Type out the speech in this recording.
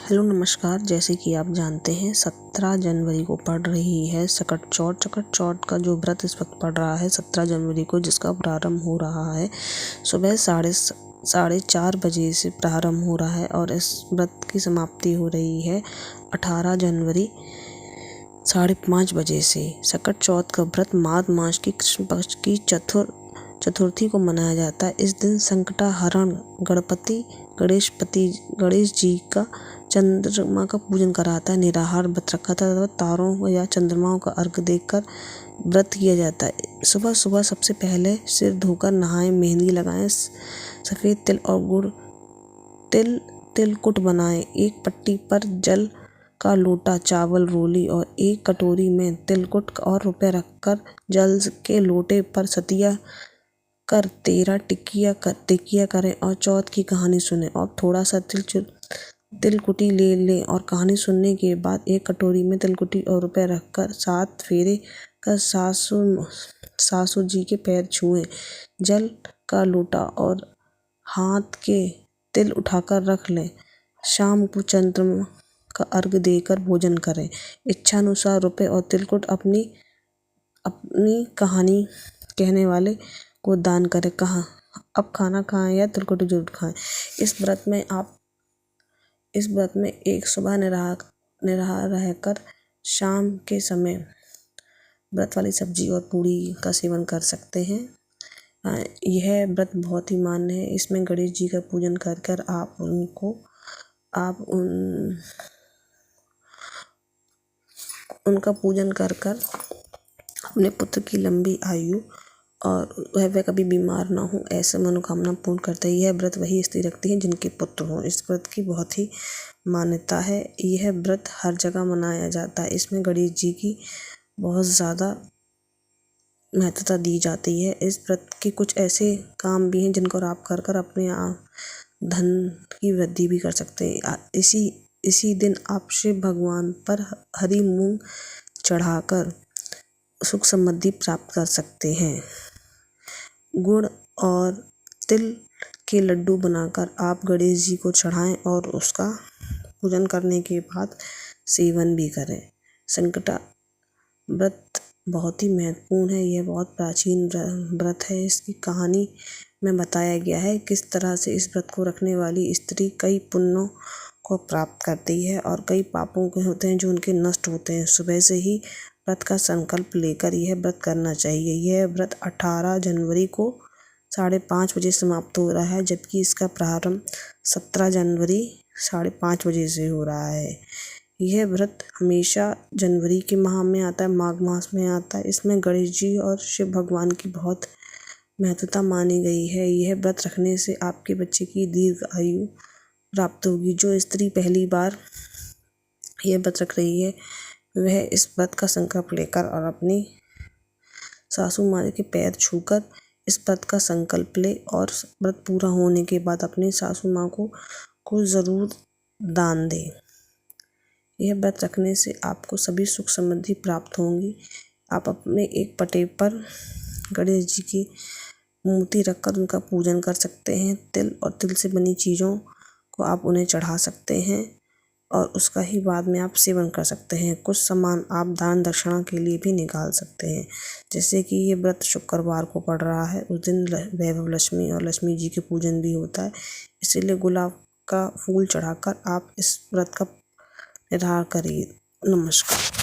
Hello नमस्कार। जैसे कि आप जानते हैं 17 जनवरी को पड़ रही है सकट चौथ। सकट चौथ का जो व्रत इस वक्त पड़ रहा है 17 जनवरी को, जिसका प्रारंभ हो रहा है सुबह 4:30 बजे से प्रारंभ हो रहा है और इस व्रत की समाप्ति हो रही है 18 जनवरी 5:30 बजे से। सकट चौथ का व्रत माघ मास की कृष्ण पक्ष की चतुर्थी को मनाया जाता है। इस दिन संकटाहरण गणेश जी का चंद्रमा का पूजन कराता है, निराहार व्रत रखा था, तारों या चंद्रमाओं का अर्घ देकर व्रत किया जाता है। सुबह सुबह सबसे पहले सिर धोकर नहाएं, मेहंदी लगाएं, सफ़ेद तिल और गुड़ तिलकुट बनाएं। एक पट्टी पर जल का लोटा, चावल, रोली और एक कटोरी में तिलकुट और रुपए रखकर जल के लोटे पर सतिया कर 13 टिक्कियाँ करें और चौथ की कहानी सुने और थोड़ा सा तिलकुटी ले लें। और कहानी सुनने के बाद एक कटोरी में तिलकुटी और रुपए रखकर 7 फेरे कर सासू जी के पैर छुएं। जल का लोटा और हाथ के तिल उठाकर रख लें। शाम को चंद्रमा का अर्घ देकर भोजन करें। इच्छानुसार रुपए और तिलकुट अपनी कहानी कहने वाले को दान करें। अब खाना खाएं या तिलकुट जरूर खाएं। इस व्रत में एक सुबह निराहार रहकर शाम के समय व्रत वाली सब्जी और पूड़ी का सेवन कर सकते हैं। यह व्रत बहुत ही मान्य है। इसमें गणेश जी का पूजन कर उनका पूजन कर अपने पुत्र की लंबी आयु और वह कभी बीमार ना हो, ऐसे मनोकामना पूर्ण करते हैं। यह व्रत वही स्त्री रखती हैं जिनके पुत्र हों। इस व्रत की बहुत ही मान्यता है। यह व्रत हर जगह मनाया जाता है। इसमें गणेश जी की बहुत ज़्यादा महत्वता दी जाती है। इस व्रत के कुछ ऐसे काम भी हैं जिनको आप कर अपने धन की वृद्धि भी कर सकते हैं। इसी दिन आप शिव भगवान पर हरी मूंग चढ़ाकर सुख समृद्धि प्राप्त कर सकते हैं। गुड़ और तिल के लड्डू बनाकर आप गणेश जी को चढ़ाएं और उसका पूजन करने के बाद सेवन भी करें। संकटा व्रत बहुत ही महत्वपूर्ण है। यह बहुत प्राचीन व्रत है। इसकी कहानी में बताया गया है किस तरह से इस व्रत को रखने वाली स्त्री कई पुण्यों को प्राप्त करती है और कई पापों के होते हैं जो उनके नष्ट होते हैं। सुबह से ही व्रत का संकल्प लेकर यह व्रत करना चाहिए। यह व्रत 18 जनवरी को 5:30 बजे समाप्त हो रहा है, जबकि इसका प्रारंभ 17 जनवरी 5:30 बजे से हो रहा है। यह व्रत हमेशा जनवरी के माह में आता है, माघ मास में आता है। इसमें गणेश जी और शिव भगवान की बहुत महत्वता मानी गई है। यह व्रत रखने से आपके बच्चे की दीर्घ आयु प्राप्त होगी। जो स्त्री पहली बार यह व्रत रख रही है वह इस व्रत का संकल्प लेकर और अपनी सासू माँ के पैर छूकर इस व्रत का संकल्प ले और व्रत पूरा होने के बाद अपनी सासू माँ को ज़रूर दान दे। यह व्रत रखने से आपको सभी सुख समृद्धि प्राप्त होंगी। आप अपने एक पटे पर गणेश जी की मूर्ति रखकर उनका पूजन कर सकते हैं। तिल और तिल से बनी चीज़ों को आप उन्हें चढ़ा सकते हैं और उसका ही बाद में आप सेवन कर सकते हैं। कुछ सामान आप दान दक्षिणा के लिए भी निकाल सकते हैं। जैसे कि ये व्रत शुक्रवार को पड़ रहा है, उस दिन वैभव लक्ष्मी और लक्ष्मी जी के पूजन भी होता है। इसीलिए गुलाब का फूल चढ़ाकर आप इस व्रत का निर्धार करिए। नमस्कार।